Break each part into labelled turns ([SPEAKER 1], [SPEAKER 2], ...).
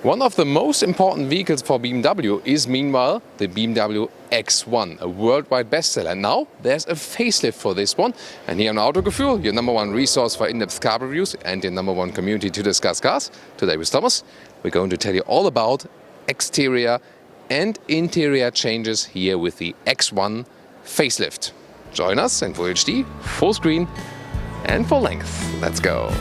[SPEAKER 1] One of the most important vehicles for BMW is meanwhile the BMW X1, a worldwide bestseller. Now there's a facelift for this one, and here on Autogefühl, your number one resource for in-depth car reviews and your number one community to discuss cars. Today with Thomas, we're going to tell you all about exterior and interior changes here with the X1 facelift. Join us in Full HD, full screen and full length. Let's go.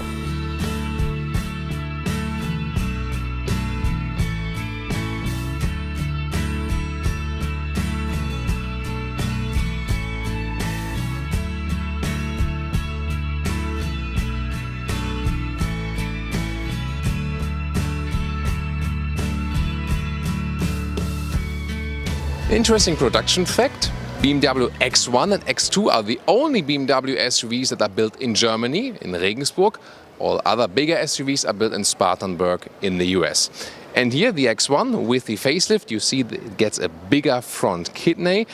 [SPEAKER 1] Interesting production fact, BMW X1 and X2 are the only BMW SUVs that are built in Germany, in Regensburg. All other bigger SUVs are built in Spartanburg in the US. And here the X1 with the facelift, you see it gets a bigger front kidney.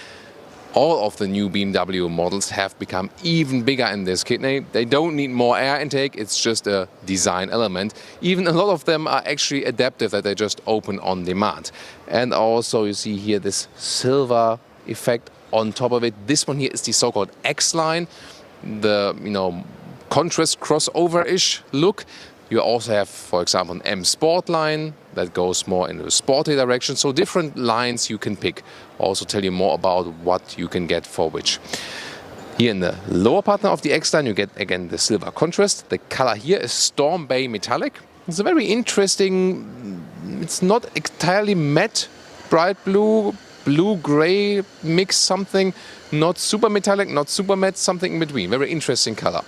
[SPEAKER 1] All of the new BMW models have become even bigger in this kidney. They don't need more air intake, it's just a design element. Even a lot of them are actually adaptive, that they just open on demand. And also you see here this silver effect on top of it. This one here is the so-called X-line, the contrast crossover-ish look. You also have, for example, an M Sport line that goes more in a sporty direction. So different lines you can pick. Also tell you more about what you can get for which. Here in the lower part of the X line you get again the silver contrast. The color here is Storm Bay Metallic. It's a very interesting, it's not entirely matte, bright blue, blue-gray mix something. Not super metallic, not super matte, something in between. Very interesting color.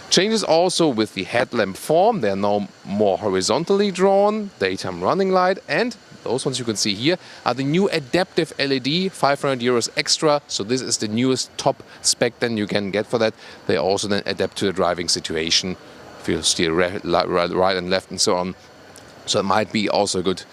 [SPEAKER 1] Changes also with the headlamp form. They are now more horizontally drawn, daytime running light, and those ones you can see here are the new adaptive LED, 500 euros extra. So this is the newest top spec then you can get for that. They also then adapt to the driving situation, if you steer right and left and so on. So it might be also a good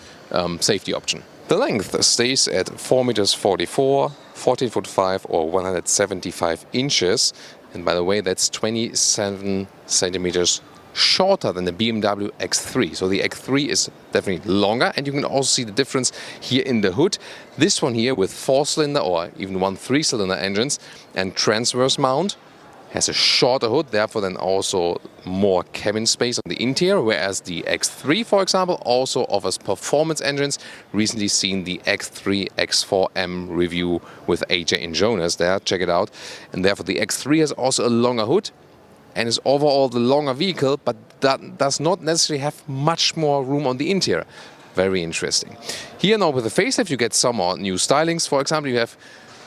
[SPEAKER 1] safety option. The length stays at 4 meters 44, 14.5 or 175 inches. And by the way, that's 27 centimeters shorter than the BMW X3. So the X3 is definitely longer, and you can also see the difference here in the hood. This one here with 4-cylinder or even 1 3-cylinder engines and transverse mount has a shorter hood, therefore then also more cabin space on the interior, whereas the X3, for example, also offers performance engines. Recently seen the X3 X4M review with AJ and Jonas there, check it out. And therefore the X3 has also a longer hood and is overall the longer vehicle, but that does not necessarily have much more room on the interior. Very interesting. Here now with the facelift you get some more new stylings. For example, you have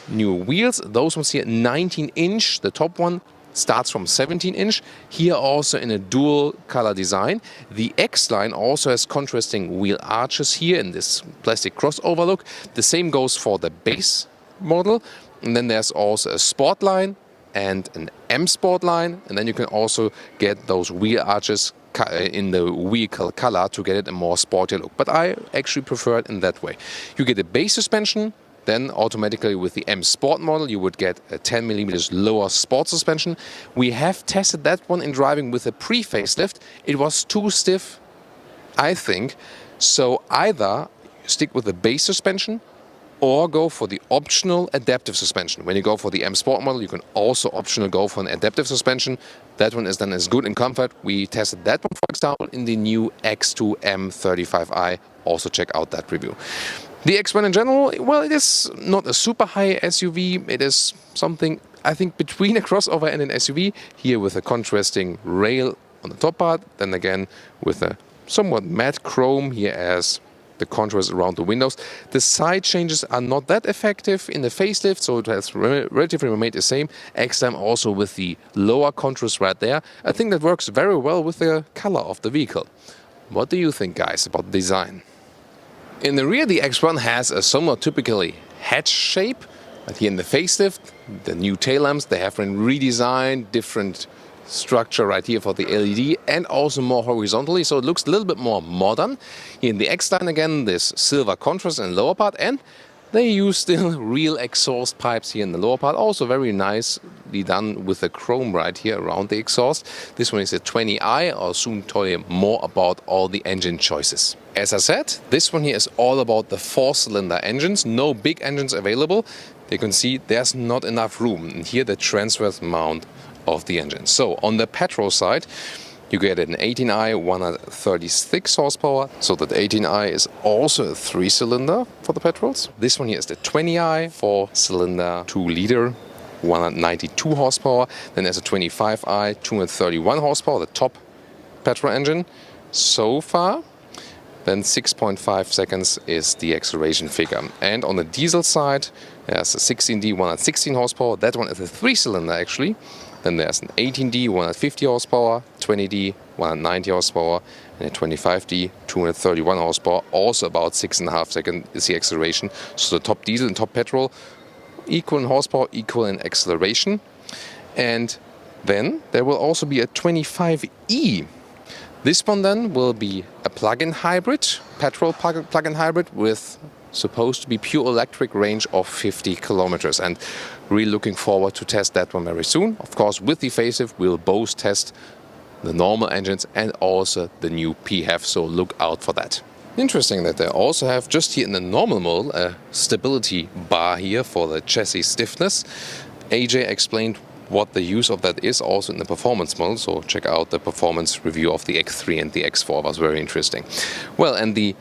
[SPEAKER 1] new wheels, those ones here 19-inch, the top one starts from 17-inch, here also in a dual color design. The X-line also has contrasting wheel arches here in this plastic crossover look. The same goes for the base model, and then there's also a Sport line and an M Sport line, and then you can also get those wheel arches in the vehicle color to get it a more sporty look. But I actually prefer it in that way. You get a base suspension. Then automatically with the M Sport model you would get a 10 millimeters lower sport suspension. We have tested that one in driving with a pre-facelift. It was too stiff, I think. So either stick with the base suspension or go for the optional adaptive suspension. When you go for the M Sport model you can also optional go for an adaptive suspension. That one is then as good in comfort. We tested that one, for example, in the new X2 M35i. Also check out that review. The X1 in general, well, it is not a super high SUV. It is something, I think, between a crossover and an SUV. Here with a contrasting rail on the top part. Then again with a somewhat matte chrome here as the contrast around the windows. The side changes are not that effective in the facelift, so it has relatively remained the same. X-Line also with the lower contrast right there. I think that works very well with the color of the vehicle. What do you think, guys, about the design? In the rear, the X1 has a somewhat typically hatch shape, but here in the facelift, the new tail lamps, they have been redesigned, different structure right here for the LED and also more horizontally, so it looks a little bit more modern. Here in the X-Line again, this silver contrast in the lower part, and They use still real exhaust pipes here in the lower part, also very nicely done with the chrome right here around the exhaust. This one is a 20i. I'll soon tell you more about all the engine choices. As I said, this one here is all about the 4-cylinder engines, no big engines available. You can see there's not enough room, and here the transverse mount of the engine. So on the petrol side, you get an 18i 136 horsepower, so that 18i is also a 3-cylinder for the petrols. This one here is the 20i 4-cylinder 2-liter 192 horsepower. Then there's a 25i 231 horsepower, the top petrol engine so far. Then 6.5 seconds is the acceleration figure. And on the diesel side, there's a 16D 116 horsepower. That one is a 3-cylinder actually. Then there's an 18D 150 horsepower, 20D 190 horsepower, and a 25D 231 horsepower. Also about 6.5 seconds is the acceleration. So the top diesel and top petrol equal in horsepower, equal in acceleration. And then there will also be a 25E. This one then will be a plug-in hybrid, petrol plug-in hybrid with supposed to be pure electric range of 50 kilometers. And really looking forward to test that one very soon. Of course, with the facelift, we'll both test the normal engines and also the new PHEV, so look out for that. Interesting that they also have just here in the normal model a stability bar here for the chassis stiffness. AJ explained what the use of that is also in the performance model, so check out the performance review of the X3 and the X4, was very interesting. Well, and the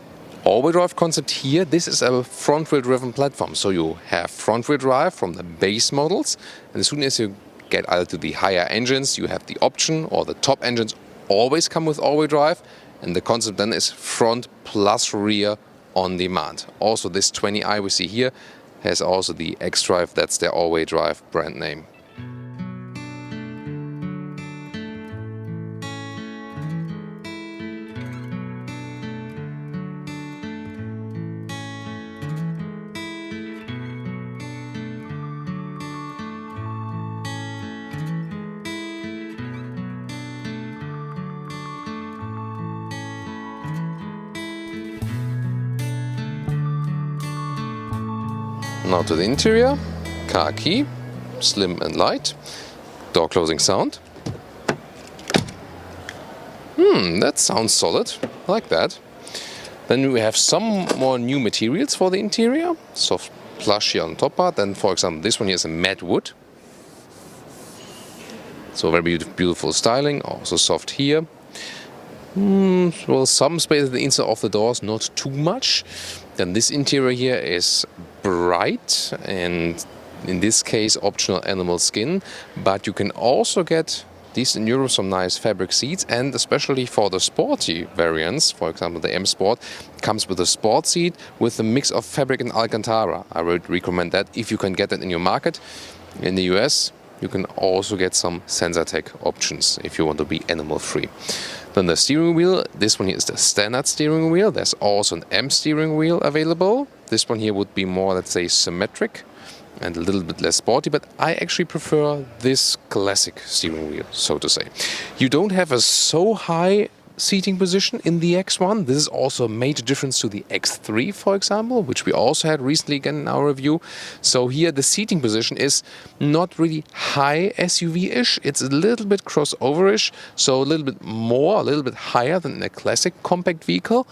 [SPEAKER 1] all-wheel drive concept here, this is a front-wheel driven platform, so you have front-wheel drive from the base models, and as soon as you get either to the higher engines, you have the option, or the top engines always come with all-wheel drive, and the concept then is front plus rear on demand. Also this 20i we see here has also the X-Drive, that's their all-wheel drive brand name. Now to the interior, car key, slim and light, door closing sound. That sounds solid, I like that. Then we have some more new materials for the interior, soft plush here on the top part. Then for example this one here is a matte wood. So very beautiful styling, also soft here. Well, some space at the inside of the doors, not too much. Then this interior here is bright and in this case optional animal skin, but you can also get these in Europe some nice fabric seats, and especially for the sporty variants, for example the M Sport comes with a sport seat with a mix of fabric and Alcantara. I would recommend that if you can get that in your market. In the US you can also get some Sensatec options if you want to be animal free. Then the steering wheel, this one here is the standard steering wheel. There's also an M steering wheel available. This one here would be more, let's say, symmetric and a little bit less sporty, but I actually prefer this classic steering wheel, so to say. You don't have a so high seating position in the X1. This is also a major difference to the X3, for example, which we also had recently again in our review. So here the seating position is not really high SUV-ish. It's a little bit crossover-ish, so a little bit more, a little bit higher than a classic compact vehicle,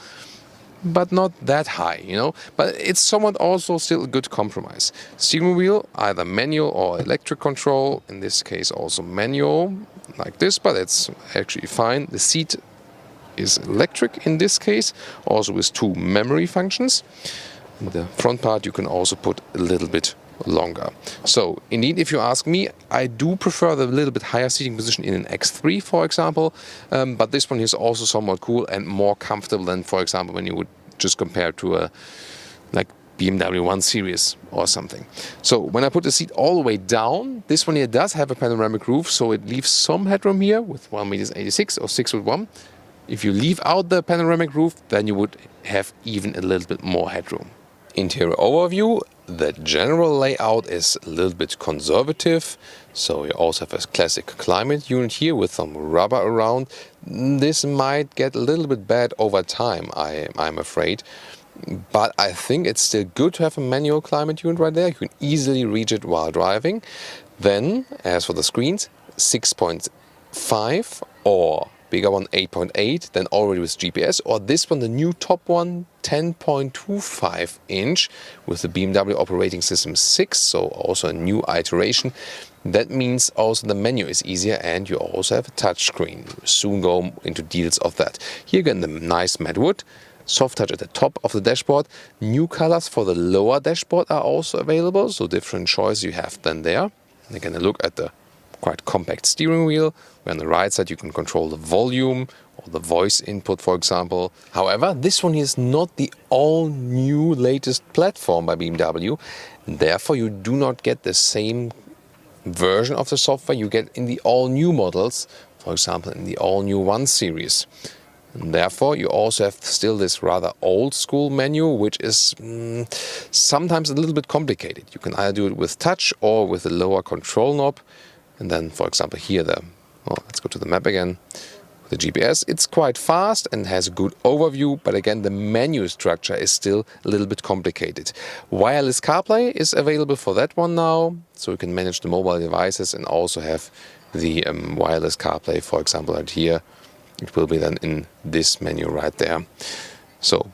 [SPEAKER 1] but not that high, you know. But it's somewhat also still a good compromise. Steering wheel, either manual or electric control. In this case also manual, like this, but it's actually fine. The seat is electric in this case, also with 2 memory functions. In the front part you can also put a little bit longer. So indeed, if you ask me, I do prefer the little bit higher seating position in an X3, for example, but this one is also somewhat cool and more comfortable than, for example, when you would just compare to a like BMW 1 Series or something. So when I put the seat all the way down, this one here does have a panoramic roof, so it leaves some headroom here with 1.86 m or 6'1". If you leave out the panoramic roof, then you would have even a little bit more headroom. Interior overview, the general layout is a little bit conservative. So you also have a classic climate unit here with some rubber around. This might get a little bit bad over time, I'm afraid. but I think it's still good to have a manual climate unit right there. You can easily reach it while driving. Then, as for the screens, 6.5 or bigger one 8.8, then already with GPS, or this one, the new top one, 10.25 inch with the BMW operating system 6, so also a new iteration. That means also the menu is easier and you also have a touch screen. We'll soon go into details of that. Here again, the nice matte wood, soft touch at the top of the dashboard. New colors for the lower dashboard are also available, so different choices you have then there. And again, a look at the quite compact steering wheel, where on the right side you can control the volume or the voice input, for example. However, this one is not the all-new latest platform by BMW. Therefore, you do not get the same version of the software you get in the all-new models, for example in the all-new 1 series. And therefore you also have still this rather old-school menu, which is sometimes a little bit complicated. You can either do it with touch or with a lower control knob. And then, for example, here let's go to the map again. The GPS, it's quite fast and has a good overview, but again the menu structure is still a little bit complicated. Wireless CarPlay is available for that one now, so you can manage the mobile devices and also have the wireless CarPlay, for example, right here. It will be then in this menu right there. So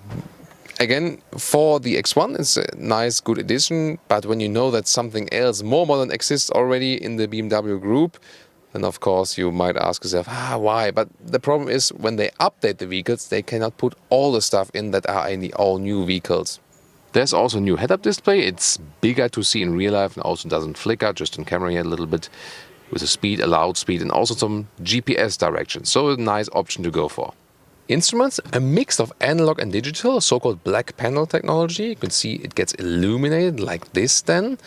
[SPEAKER 1] again, for the X1 it's a nice, good addition, but when you know that something else more modern exists already in the BMW group, then of course you might ask yourself, why? But the problem is when they update the vehicles, they cannot put all the stuff in that are in the all-new vehicles. There's also a new head-up display. It's bigger to see in real life and also doesn't flicker, just in camera here a little bit, with a speed, allowed speed, and also some GPS directions. So a nice option to go for. Instruments, a mix of analog and digital, so-called black panel technology. You can see it gets illuminated like this then.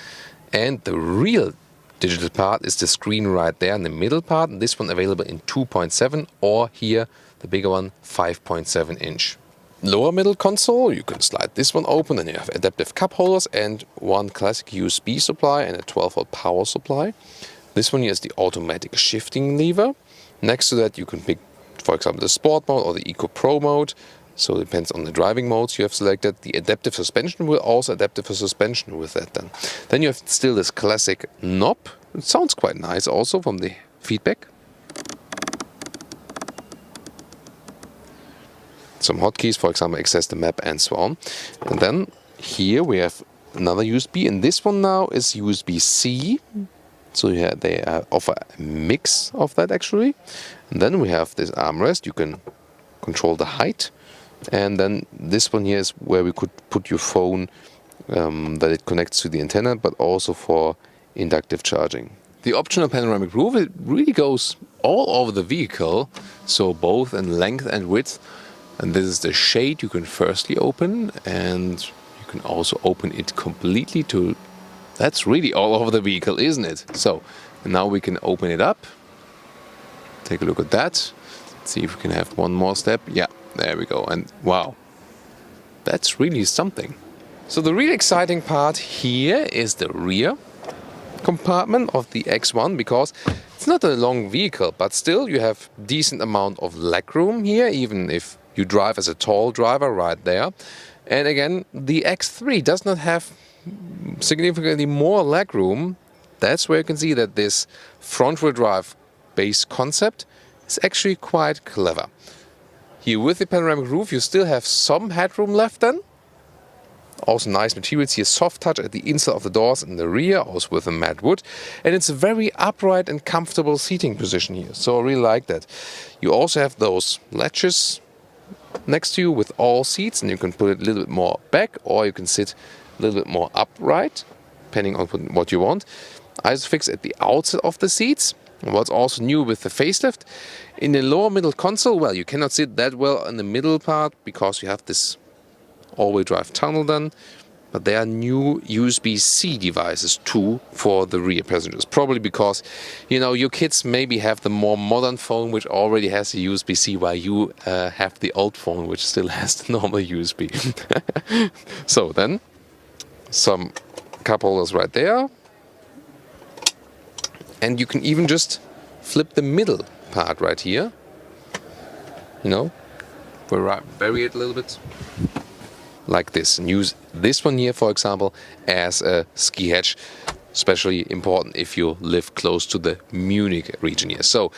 [SPEAKER 1] And the real digital part is the screen right there in the middle part. And this one available in 2.7 or here, the bigger one, 5.7 inch. Lower middle console, you can slide this one open and you have adaptive cup holders and one classic USB supply and a 12-volt power supply. This one here is the automatic shifting lever. Next to that you can pick, for example, the Sport mode or the Eco Pro mode. So it depends on the driving modes you have selected. The adaptive suspension will also adaptive for suspension with that then. Then you have still this classic knob. It sounds quite nice also from the feedback. Some hotkeys, for example, access the map and so on. And then here we have another USB, and this one now is USB-C. So yeah, they offer a mix of that actually. And then we have this armrest. You can control the height. And then this one here is where we could put your phone, that it connects to the antenna, but also for inductive charging. The optional panoramic roof, it really goes all over the vehicle, so both in length and width. And this is the shade you can firstly open, and you can also open it completely to... That's really all over the vehicle, isn't it? So now we can open it up. Take a look at that. Let's see if we can have one more step. Yeah. There we go, and wow, that's really something. So the really exciting part here is the rear compartment of the X1, because it's not a long vehicle, but still you have decent amount of legroom here, even if you drive as a tall driver right there. And again, the X3 does not have significantly more legroom. That's where you can see that this front-wheel drive base concept is actually quite clever. Here with the panoramic roof you still have some headroom left then. Also nice materials here, soft touch at the inside of the doors in the rear, also with a matte wood. And it's a very upright and comfortable seating position here, so I really like that. You also have those latches next to you with all seats, and you can put it a little bit more back or you can sit a little bit more upright, depending on what you want. Isofix at the outside of the seats. And what's also new with the facelift, in the lower middle console, well, you cannot sit that well in the middle part because you have this all-wheel drive tunnel then, but there are new USB-C devices too for the rear passengers. Probably because, you know, your kids maybe have the more modern phone which already has a USB-C, while you have the old phone which still has the normal USB. So then, some cup holders right there. And you can even just flip the middle part right here. You know, we'll bury it a little bit. like this and use this one here, for example, as a ski hatch. Especially important if you live close to the Munich region here. So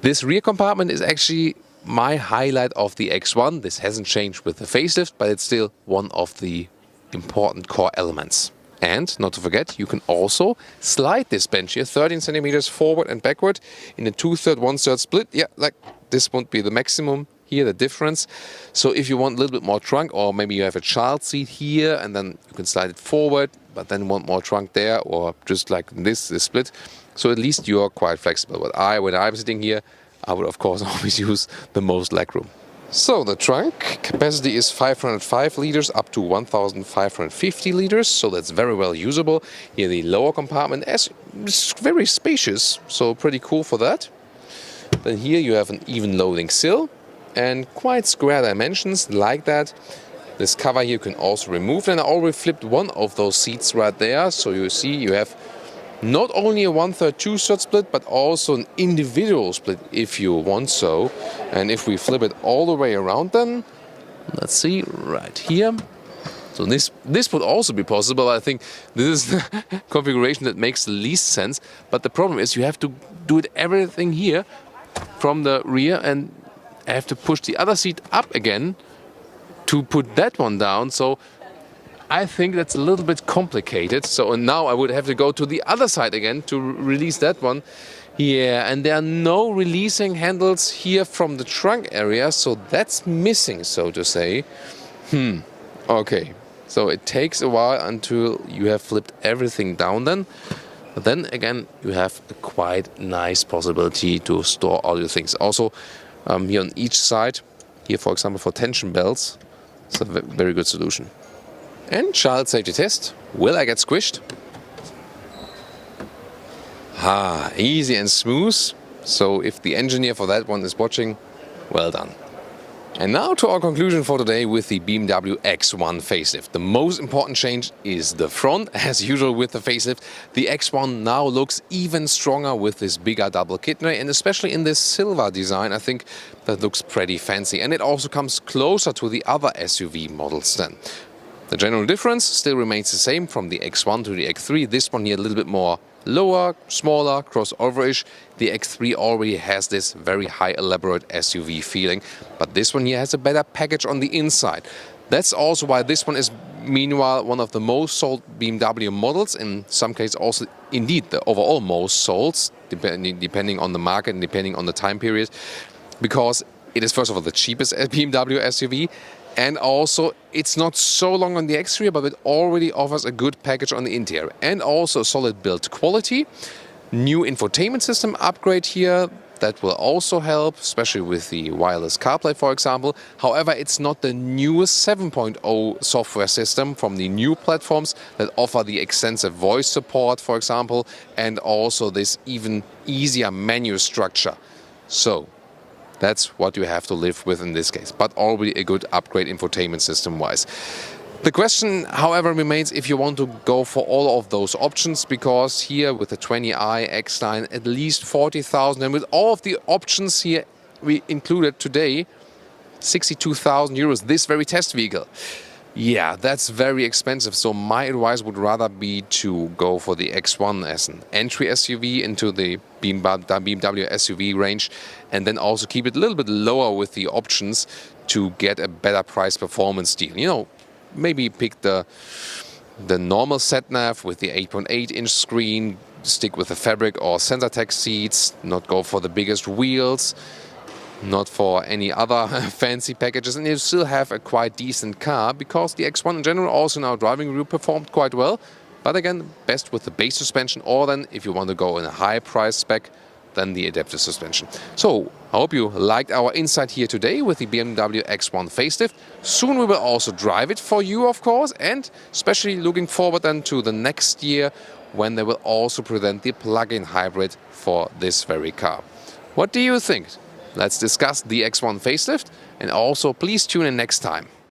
[SPEAKER 1] this rear compartment is actually my highlight of the X1. This hasn't changed with the facelift, but it's still one of the important core elements. And not to forget, you can also slide this bench here 13 centimeters forward and backward in a 2/3, 1/3 split. Yeah, like this won't be the maximum here, the difference. So if you want a little bit more trunk, or maybe you have a child seat here and then you can slide it forward, but then want more trunk there, or just like this split. So at least you are quite flexible. But when I'm sitting here, I would of course always use the most legroom. So the trunk capacity is 505 liters up to 1,550 liters, so that's very well usable. Here the lower compartment is very spacious, so pretty cool for that. Then here you have an even loading sill and quite square dimensions like that. This cover here you can also remove, and I already flipped one of those seats right there, so you see you have not only a 1/3, 2/3 split, but also an individual split if you want so. And if we flip it all the way around then, let's see, right here. So this would also be possible. I think this is the configuration that makes the least sense. But the problem is you have to do everything here from the rear, and I have to push the other seat up again to put that one down. So I think that's a little bit complicated. So now I would have to go to the other side again to release that one. Yeah, and there are no releasing handles here from the trunk area, so that's missing, so to say. Okay, so it takes a while until you have flipped everything down then. But then again, you have a quite nice possibility to store all your things. Also, here on each side, here for example for tension belts, it's a very good solution. And child safety test. Will I get squished? Easy and smooth. So if the engineer for that one is watching, well done. And now to our conclusion for today with the BMW X1 facelift. The most important change is the front. As usual with the facelift, the X1 now looks even stronger with this bigger double kidney, and especially in this silver design, I think that looks pretty fancy. And it also comes closer to the other SUV models then. The general difference still remains the same from the X1 to the X3. This one here a little bit more lower, smaller, crossover-ish. The X3 already has this very high elaborate SUV feeling, but this one here has a better package on the inside. That's also why this one is meanwhile one of the most sold BMW models, in some cases also indeed the overall most sold, depending on the market and depending on the time period, because it is first of all the cheapest BMW SUV. And also, it's not so long on the exterior, but it already offers a good package on the interior. And also solid build quality. New infotainment system upgrade here. That will also help, especially with the wireless CarPlay, for example. However, it's not the newest 7.0 software system from the new platforms that offer the extensive voice support, for example, and also this even easier menu structure. So that's what you have to live with in this case, but already a good upgrade infotainment system-wise. The question, however, remains if you want to go for all of those options, because here with the 20i X-Line at least 40,000, and with all of the options here we included today, 62,000 euros, this very test vehicle. Yeah, that's very expensive, so my advice would rather be to go for the X1 as an entry SUV into the BMW SUV range, and then also keep it a little bit lower with the options to get a better price performance deal. You know, maybe pick the normal sat-nav with the 8.8-inch screen, stick with the fabric or SensorTech seats, not go for the biggest wheels, not for any other fancy packages, and you still have a quite decent car, because the X1 in general also in our driving review performed quite well. But again, best with the base suspension, or then if you want to go in a high price spec, then the adaptive suspension. So I hope you liked our insight here today with the BMW X1 facelift. Soon we will also drive it for you, of course, and especially looking forward then to the next year when they will also present the plug-in hybrid for this very car. What do you think? Let's discuss the X1 facelift, and also please tune in next time.